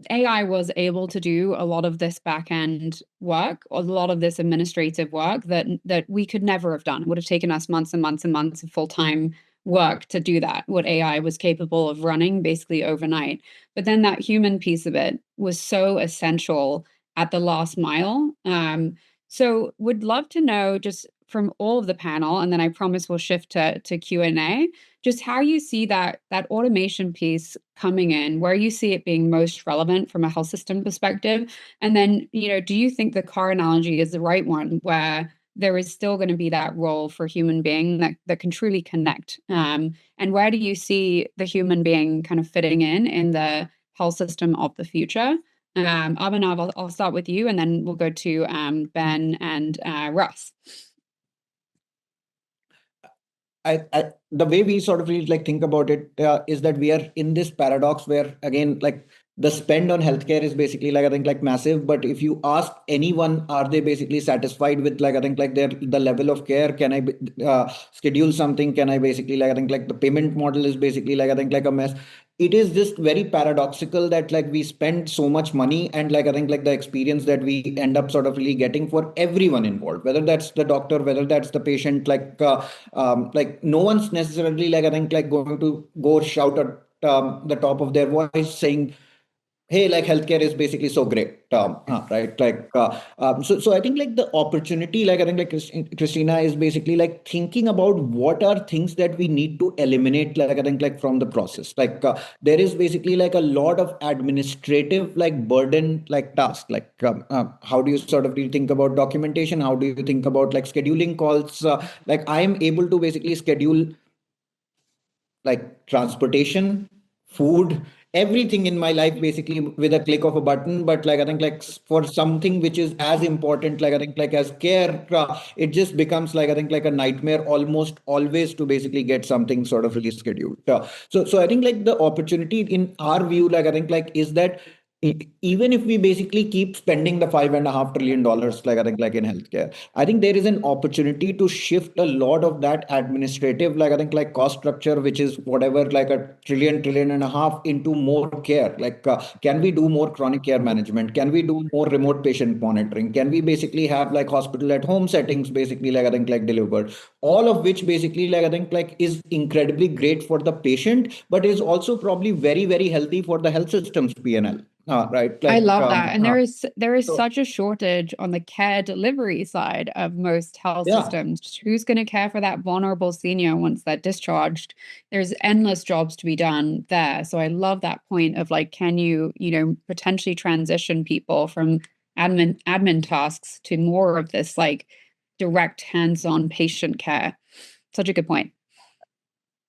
AI was able to do a lot of this back end work, or a lot of this administrative work that we could never have done. It would have taken us months and months and months of full-time work to do that, what AI was capable of running basically overnight. But then that human piece of it was so essential at the last mile. So would love to know, just from all of the panel, and then I promise we'll shift to Q&A, just how you see that automation piece coming in, where you see it being most relevant from a health system perspective. And then, do you think the car analogy is the right one, where there is still going to be that role for human being that can truly connect? And where do you see the human being kind of fitting in the health system of the future? Abhinav, I'll start with you, and then we'll go to Ben and Russ.
The way we sort of really think about it is that we are in this paradox where, again, the spend on healthcare is basically I think massive. But if you ask anyone, are they basically satisfied with I think the level of care? Can I schedule something? Can I basically I think the payment model is basically I think a mess. It is just very paradoxical that we spend so much money, and I think the experience that we end up sort of really getting for everyone involved, whether that's the doctor, whether that's the patient, no one's necessarily I think going to go shout at the top of their voice saying, hey, healthcare is basically so great, right? So I think the opportunity, I think Christina, is basically thinking about what are things that we need to eliminate, I think from the process. There is basically a lot of administrative burden task. How do you sort of think about documentation? How do you think about scheduling calls? I am able to basically schedule transportation, food, everything in my life basically with a click of a button. But I think for something which is as important, I think as care, it just becomes I think a nightmare almost always to basically get something sort of really scheduled. So I think the opportunity in our view, I think is that even if we basically keep spending the $5.5 trillion, I think in healthcare, I think there is an opportunity to shift a lot of that administrative, I think cost structure, which is whatever, a trillion and a half, into more care. Can we do more chronic care management? Can we do more remote patient monitoring? Can we basically have hospital at home settings basically I think delivered? All of which basically I think is incredibly great for the patient, but is also probably very, very healthy for the health system's P&L. Right.
I love that. And there is such a shortage on the care delivery side of most health systems. Who's going to care for that vulnerable senior once they're discharged? There's endless jobs to be done there. So I love that point of can you, potentially transition people from admin tasks to more of this direct hands-on patient care. Such a good point.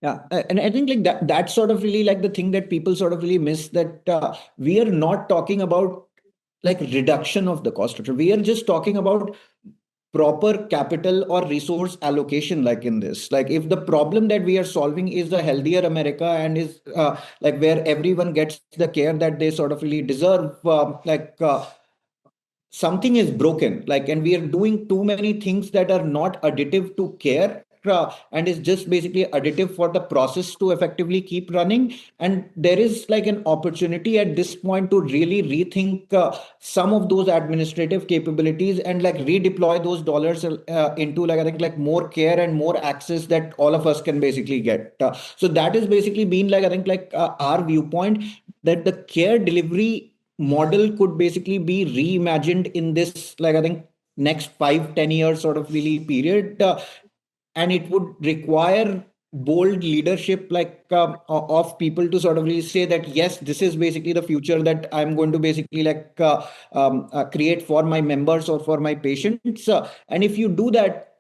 Yeah, and I think that's sort of really the thing that people sort of really miss, that we are not talking about reduction of the cost structure. We are just talking about proper capital or resource allocation. In this, if the problem that we are solving is a healthier America, and is where everyone gets the care that they sort of really deserve, something is broken, and we are doing too many things that are not additive to care, and is just basically additive for the process to effectively keep running. And there is an opportunity at this point to really rethink some of those administrative capabilities, and redeploy those dollars into I think more care and more access that all of us can basically get. So that is basically been I think our viewpoint, that the care delivery model could basically be reimagined in this I think next 5-10 years sort of really period. And it would require bold leadership of people to sort of really say that, yes, this is basically the future that I'm going to basically create for my members or for my patients. And if you do that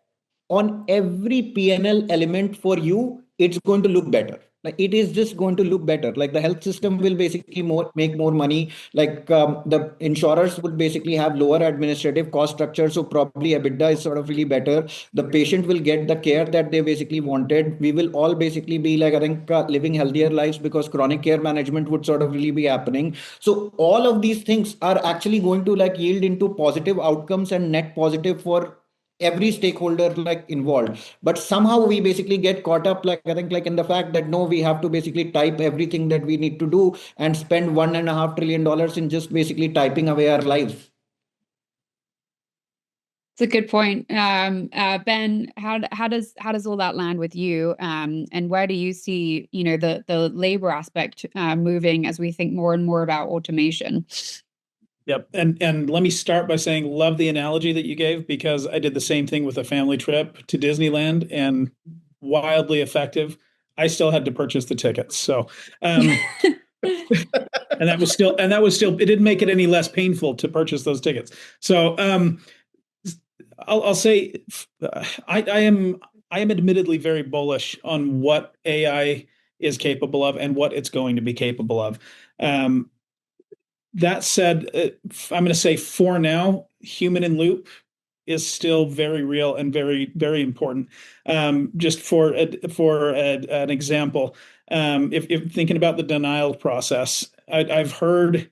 on every P&L element for you, it's going to look better. Like it is just going to look better. Like the health system will basically make more money. Like the insurers would basically have lower administrative cost structure. So probably EBITDA is sort of really better. The patient will get the care that they basically wanted. We will all basically be like, I think, living healthier lives because chronic care management would sort of really be happening. So all of these things are actually going to like yield into positive outcomes and net positive for every stakeholder like involved. But somehow we basically get caught up, like I think, like in the fact that no, we have to basically type everything that we need to do and spend $1.5 trillion in just basically typing away our lives.
It's a good point. Ben, how does all that land with you? And where do you see, the labor aspect moving as we think more and more about automation?
Yep. And let me start by saying, love the analogy that you gave, because I did the same thing with a family trip to Disneyland, and wildly effective. I still had to purchase the tickets. So, and that was still, it didn't make it any less painful to purchase those tickets. So, I'll say, I am admittedly very bullish on what AI is capable of and what it's going to be capable of. That said, I'm going to say for now, human in loop is still very real and very, very important. Just for an example, if thinking about the denial process, I've heard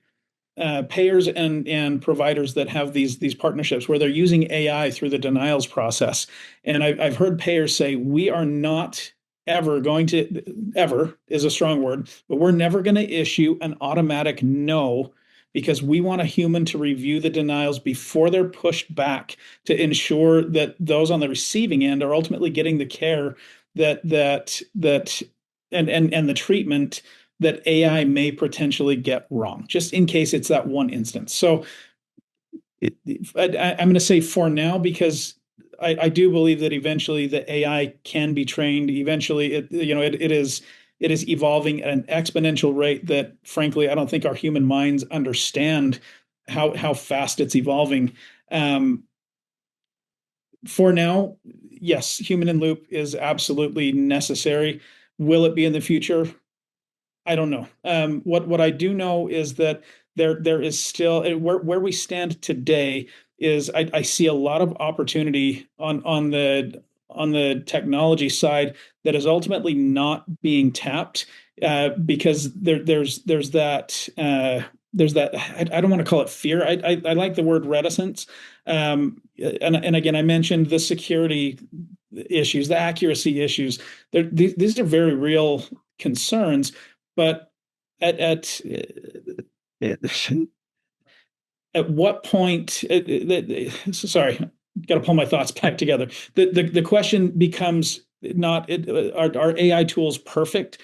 payers and providers that have these partnerships where they're using AI through the denials process, and I've heard payers say, we are not ever going to, ever is a strong word, but we're never going to issue an automatic no, because we want a human to review the denials before they're pushed back to ensure that those on the receiving end are ultimately getting the care that and the treatment that AI may potentially get wrong, just in case it's that one instance. So I'm going to say for now, because I do believe that eventually the AI can be trained. Eventually, it is evolving at an exponential rate that, frankly, I don't think our human minds understand how fast it's evolving. For now, yes, human in loop is absolutely necessary. Will it be in the future? I don't know. What I do know is that there is still, where we stand today is I see a lot of opportunity on the technology side that is ultimately not being tapped, because there's that I don't want to call it fear. I like the word reticence. And again, I mentioned the security issues, the accuracy issues. These are very real concerns. But at what point? Sorry, got to pull my thoughts back together. The question becomes not, are AI tools perfect?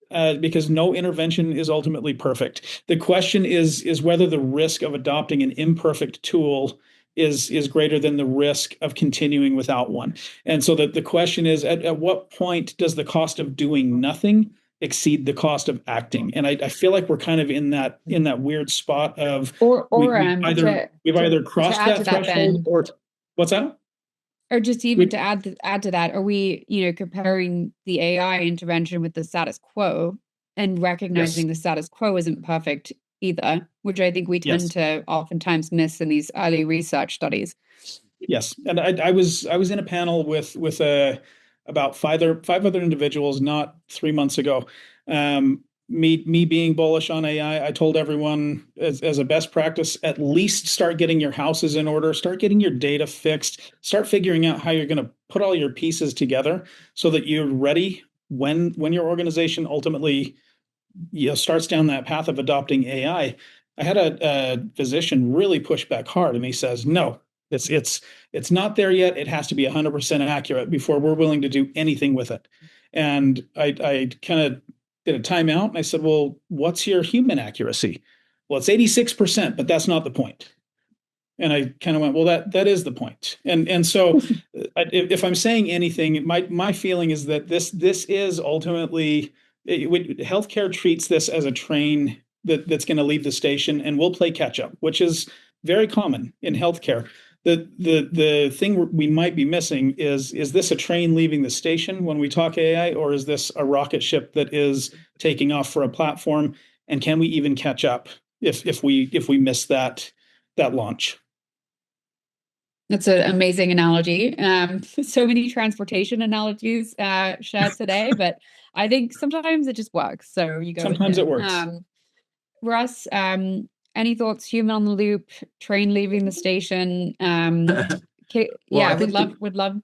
Because no intervention is ultimately perfect. The question is whether the risk of adopting an imperfect tool is greater than the risk of continuing without one. And so the question is, at what point does the cost of doing nothing exceed the cost of acting? And I feel like we're kind of in that weird spot of we've either crossed that threshold, or what's that?
Or just even to add to that, are we, comparing the AI intervention with the status quo and recognizing the status quo isn't perfect either, which I think we tend to oftentimes miss in these early research studies.
Yes, and I was in a panel with about five other individuals not 3 months ago. Me being bullish on AI, I told everyone as a best practice, at least start getting your houses in order, start getting your data fixed, start figuring out how you're going to put all your pieces together so that you're ready when your organization ultimately starts down that path of adopting AI. I had a physician really push back hard, and he says, no, it's not there yet. It has to be 100% accurate before we're willing to do anything with it. And I kind of did a timeout, and I said, well, what's your human accuracy? Well, it's 86%, but that's not the point. And I kind of went, well, that is the point. And so if I'm saying anything, my feeling is that this is ultimately, healthcare treats this as a train that's going to leave the station and we'll play catch up, which is very common in healthcare. The thing we might be missing is this a train leaving the station when we talk AI, or is this a rocket ship that is taking off for a platform? And can we even catch up if we miss that launch?
That's an amazing analogy. So many transportation analogies shared today, but I think sometimes it just works. So you go
Sometimes
with
it works.
Russ, any thoughts? Human on the loop, train leaving the station.
Well, I think
would love.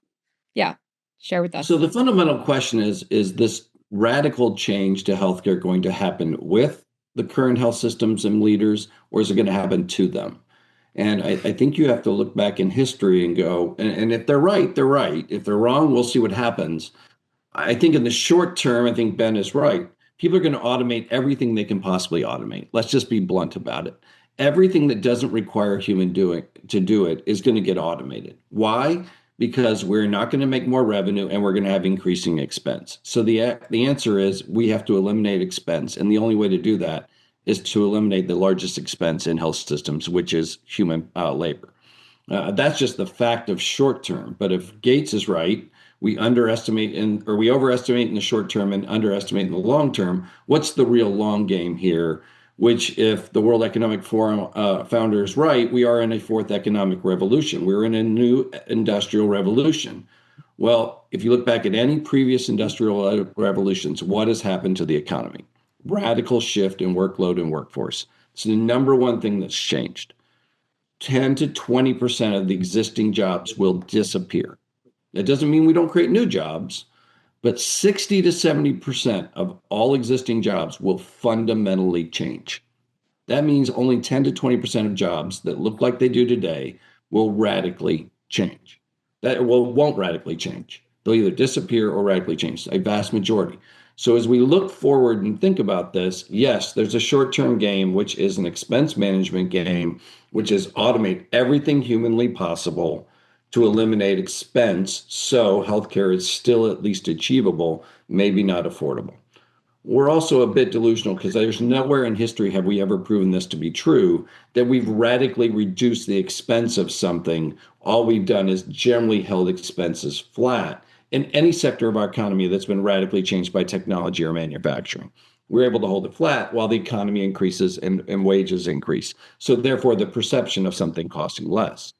Yeah, share with us.
so the fundamental question is this radical change to healthcare going to happen with the current health systems and leaders, or is it going to happen to them? And I think you have to look back in history and go, and if they're right, they're right. If they're wrong, we'll see what happens. I think in the short term, I think Ben is right. People are going to automate everything they can possibly automate. Let's just be blunt about it. Everything that doesn't require human doing to do it is going to get automated. Why? Because we're not going to make more revenue and we're going to have increasing expense. So the answer is we have to eliminate expense, and the only way to do that is to eliminate the largest expense in health systems, which is human labor. That's just the fact of short term. But if Gates is right, we overestimate in the short term and underestimate in the long term. What's the real long game here? Which, if the World Economic Forum founder is right, we are in a fourth economic revolution. We're in a new industrial revolution. Well, if you look back at any previous industrial revolutions, what has happened to the economy? Radical shift in workload and workforce. It's the number one thing that's changed. 10 to 20% of the existing jobs will disappear. That doesn't mean we don't create new jobs, but 60 to 70% of all existing jobs will fundamentally change. That means only 10 to 20% of jobs that look like they do today will radically change. Won't radically change. They'll either disappear or radically change, a vast majority. So as we look forward and think about this, yes, there's a short-term game, which is an expense management game, which is automate everything humanly possible to eliminate expense so healthcare is still at least achievable, maybe not affordable. We're also a bit delusional because there's nowhere in history have we ever proven this to be true, that we've radically reduced the expense of something. All we've done is generally held expenses flat in any sector of our economy that's been radically changed by technology or manufacturing. We're able to hold it flat while the economy increases and wages increase. So therefore, the perception of something costing less.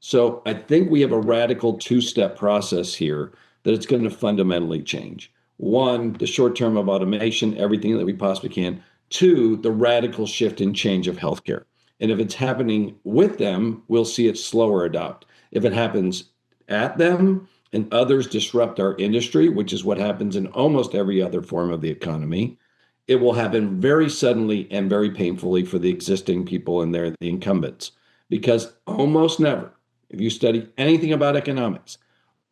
So I think we have a radical two-step process here that it's going to fundamentally change. One, the short term of automation, everything that we possibly can. Two, the radical shift and change of healthcare. And if it's happening with them, we'll see it slower adopt. If it happens at them and others disrupt our industry, which is what happens in almost every other form of the economy, it will happen very suddenly and very painfully for the existing people and the incumbents. Because almost never, if you study anything about economics,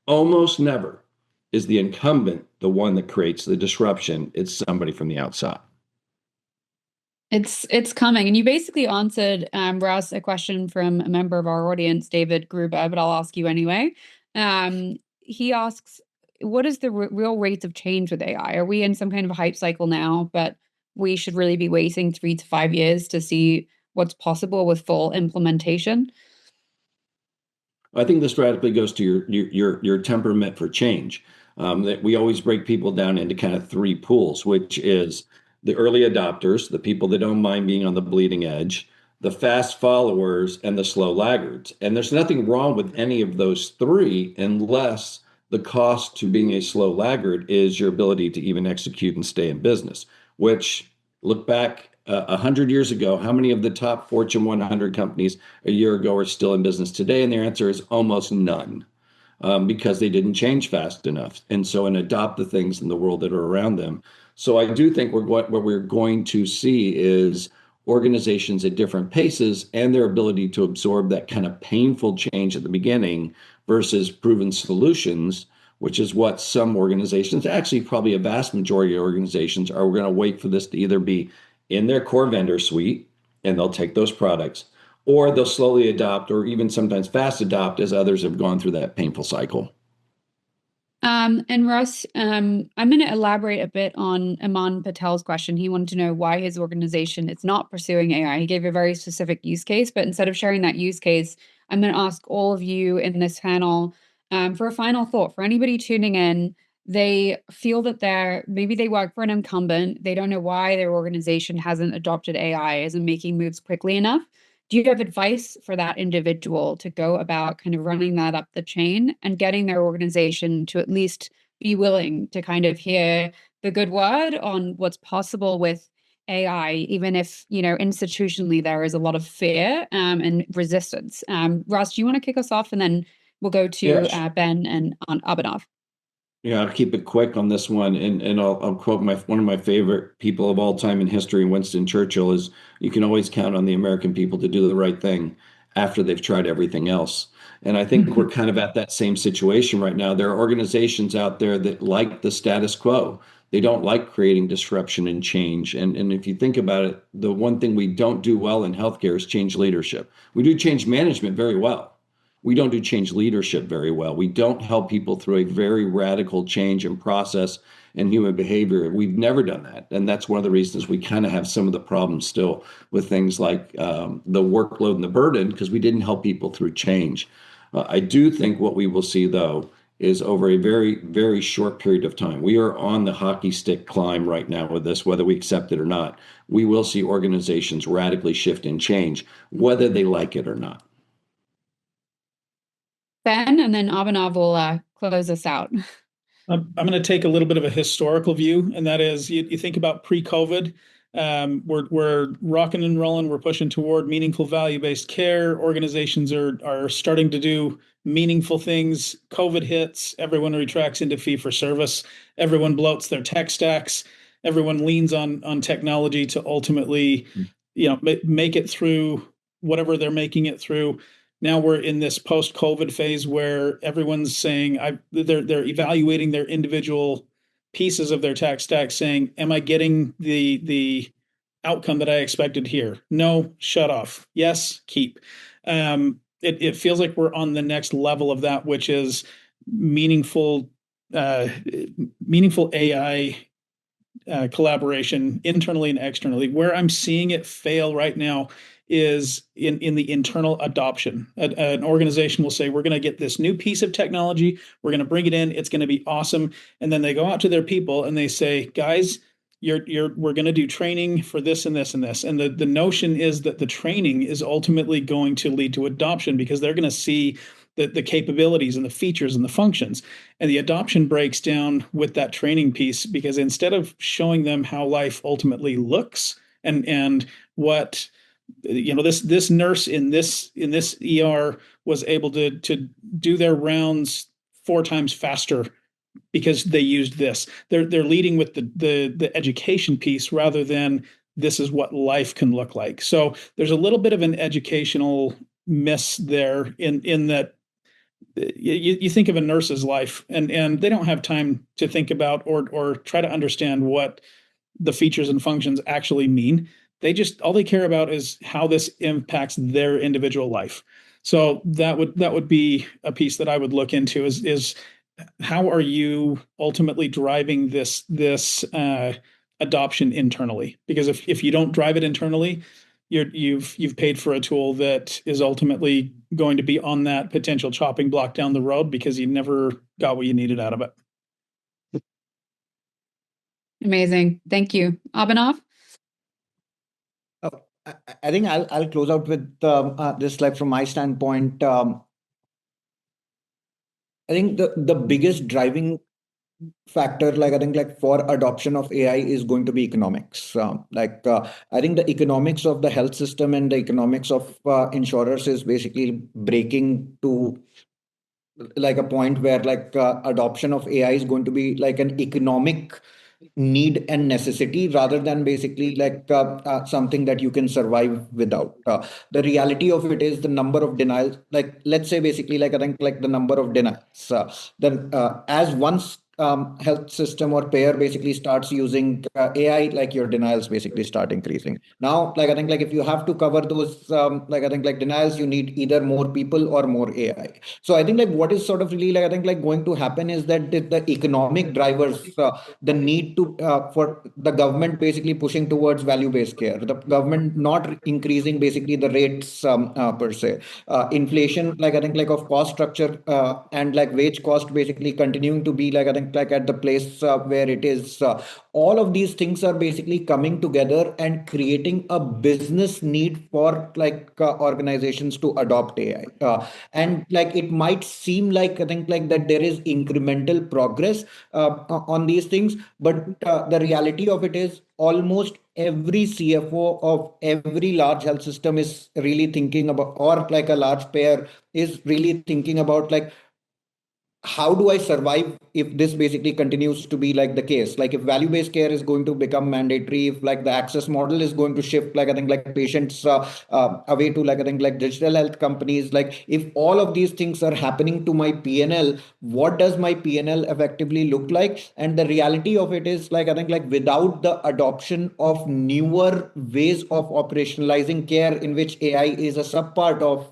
almost never is the incumbent the one that creates the disruption. It's somebody from the outside.
It's coming. And you basically answered, Russ, a question from a member of our audience, David Gruber, but I'll ask you anyway. He asks, what is the real rate of change with AI? Are we in some kind of a hype cycle now, but we should really be waiting 3 to 5 years to see what's possible with full implementation?
I think this radically goes to your temperament for change. That we always break people down into kind of three pools, which is the early adopters, the people that don't mind being on the bleeding edge, the fast followers, and the slow laggards. And there's nothing wrong with any of those three unless the cost to being a slow laggard is your ability to even execute and stay in business, which look back 100 years ago, how many of the top Fortune 100 companies a year ago are still in business today? And their answer is almost none, because they didn't change fast enough. And adopt the things in the world that are around them. So I do think what we're going to see is organizations at different paces and their ability to absorb that kind of painful change at the beginning versus proven solutions, which is what some organizations, actually probably a vast majority of organizations, are going to wait for this to either be in their core vendor suite, and they'll take those products, or they'll slowly adopt or even sometimes fast adopt as others have gone through that painful cycle.
And Russ, I'm going to elaborate a bit on Aman Patel's question. He wanted to know why his organization is not pursuing AI. He gave a very specific use case, but instead of sharing that use case, I'm going to ask all of you in this panel for a final thought. For anybody tuning in, they feel that maybe they work for an incumbent. They don't know why their organization hasn't adopted AI, isn't making moves quickly enough. Do you have advice for that individual to go about kind of running that up the chain and getting their organization to at least be willing to kind of hear the good word on what's possible with AI, even if, institutionally there is a lot of fear and resistance? Russ, do you want to kick us off, and then we'll go to Ben and Abhinav?
Yeah, I'll keep it quick on this one, and I'll quote one of my favorite people of all time in history, Winston Churchill, is you can always count on the American people to do the right thing after they've tried everything else. And I think we're kind of at that same situation right now. There are organizations out there that like the status quo. They don't like creating disruption and change. And if you think about it, the one thing we don't do well in healthcare is change leadership. We do change management very well. We don't do change leadership very well. We don't help people through a very radical change in process and human behavior. We've never done that. And that's one of the reasons we kind of have some of the problems still with things like the workload and the burden, because we didn't help people through change. I do think what we will see, though, is over a very, very short period of time. We are on the hockey stick climb right now with this, whether we accept it or not. We will see organizations radically shift and change, whether they like it or not.
Ben, and then Abhinav will close us out.
I'm going to take a little bit of a historical view, and that is, you think about pre-COVID, we're rocking and rolling. We're pushing toward meaningful value-based care. Organizations are starting to do meaningful things. COVID hits, everyone retracts into fee-for-service. Everyone bloats their tech stacks. Everyone leans on technology to ultimately, make it through whatever they're making it through. Now we're in this post-COVID phase where everyone's saying they're evaluating their individual pieces of their tech stack, saying, "Am I getting the outcome that I expected here? No, shut off. Yes, keep." It feels like we're on the next level of that, which is meaningful AI collaboration internally and externally. Where I'm seeing it fail right now is in the internal adoption. An organization will say, we're going to get this new piece of technology, we're going to bring it in, it's going to be awesome. And then they go out to their people and they say, guys, we're going to do training for this and this and this. And the notion is that the training is ultimately going to lead to adoption, because they're going to see the capabilities and the features and the functions. And the adoption breaks down with that training piece, because instead of showing them how life ultimately looks and what this nurse in this ER was able to do their rounds 4 times faster because they used this. They're leading with the education piece rather than this is what life can look like. So there's a little bit of an educational miss there in that you think of a nurse's life and they don't have time to think about or try to understand what the features and functions actually mean. All they care about is how this impacts their individual life. So that would be a piece that I would look into is how are you ultimately driving this adoption internally? Because if you don't drive it internally, you've paid for a tool that is ultimately going to be on that potential chopping block down the road because you never got what you needed out of it.
Amazing. Thank you. Abhinav?
I think I'll close out with this, like from my standpoint. I think the biggest driving factor, for adoption of AI is going to be economics. I think the economics of the health system and the economics of insurers is basically breaking to like a point where adoption of AI is going to be like an economic need and necessity rather than basically something that you can survive without. The reality of it is the number of denials, let's say basically I think the number of denials. Then as once health system or payer basically starts using AI, like your denials basically start increasing. Now, like I think like if you have to cover those like I think like denials, you need either more people or more AI. So I think like what is sort of really like I think like going to happen is that the economic drivers, the need to for the government basically pushing towards value-based care, the government not increasing basically the rates per se, inflation like I think like of cost structure and like wage cost basically continuing to be like I think like at the place where it is. All of these things are basically coming together and creating a business need for like organizations to adopt AI. And like it might seem like I think like that there is incremental progress on these things, but the reality of it is almost every CFO of every large health system is really thinking about, or like a large payer is really thinking about like, how do I survive if this basically continues to be like the case? Like if value-based care is going to become mandatory, if like the access model is going to shift, like I think like patients away to like I think like digital health companies, like if all of these things are happening to my PNL, what does my PNL effectively look like? And the reality of it is like I think like without the adoption of newer ways of operationalizing care in which AI is a subpart of,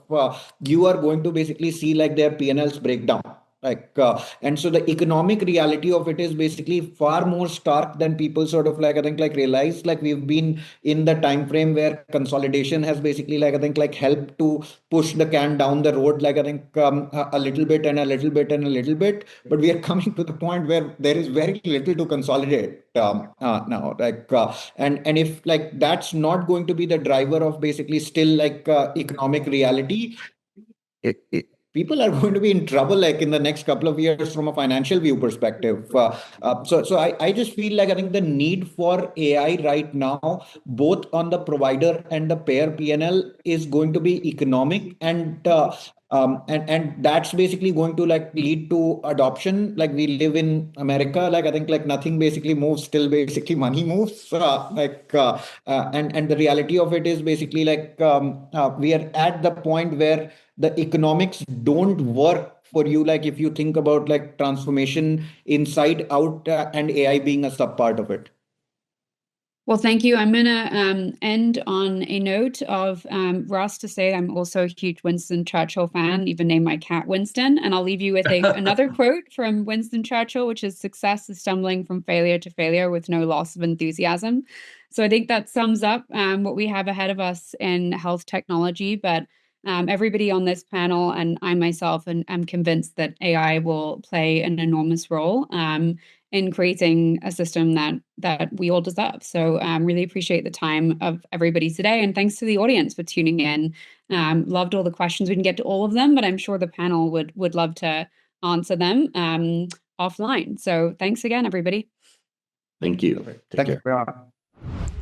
you are going to basically see like their PNLs break down. Like and so the economic reality of it is basically far more stark than people sort of like I think like realize. Like we've been in the time frame where consolidation has basically like I think like helped to push the can down the road, like I think a little bit and a little bit and a little bit, but we are coming to the point where there is very little to consolidate now. Like and if like that's not going to be the driver of basically still like economic reality, people are going to be in trouble like in the next couple of years from a financial view perspective. So I just feel like I think the need for AI right now, both on the provider and the payer PNL, is going to be economic, and that's basically going to like lead to adoption. Like we live in America, like I think like nothing basically moves till basically money moves. And the reality of it is basically like we are at the point where the economics don't work for you, like if you think about like transformation inside out, and AI being a sub part of it.
Well, thank you. I'm going to end on a note of Russ to say I'm also a huge Winston Churchill fan, even named my cat Winston. And I'll leave you with another quote from Winston Churchill, which is, "Success is stumbling from failure to failure with no loss of enthusiasm." So I think that sums up what we have ahead of us in health technology. But everybody on this panel and I myself am convinced that AI will play an enormous role in creating a system that we all deserve. So really appreciate the time of everybody today. And thanks to the audience for tuning in. Loved all the questions. We didn't get to all of them, but I'm sure the panel would love to answer them offline. So thanks again, everybody.
Thank you. Take care.
Thank you.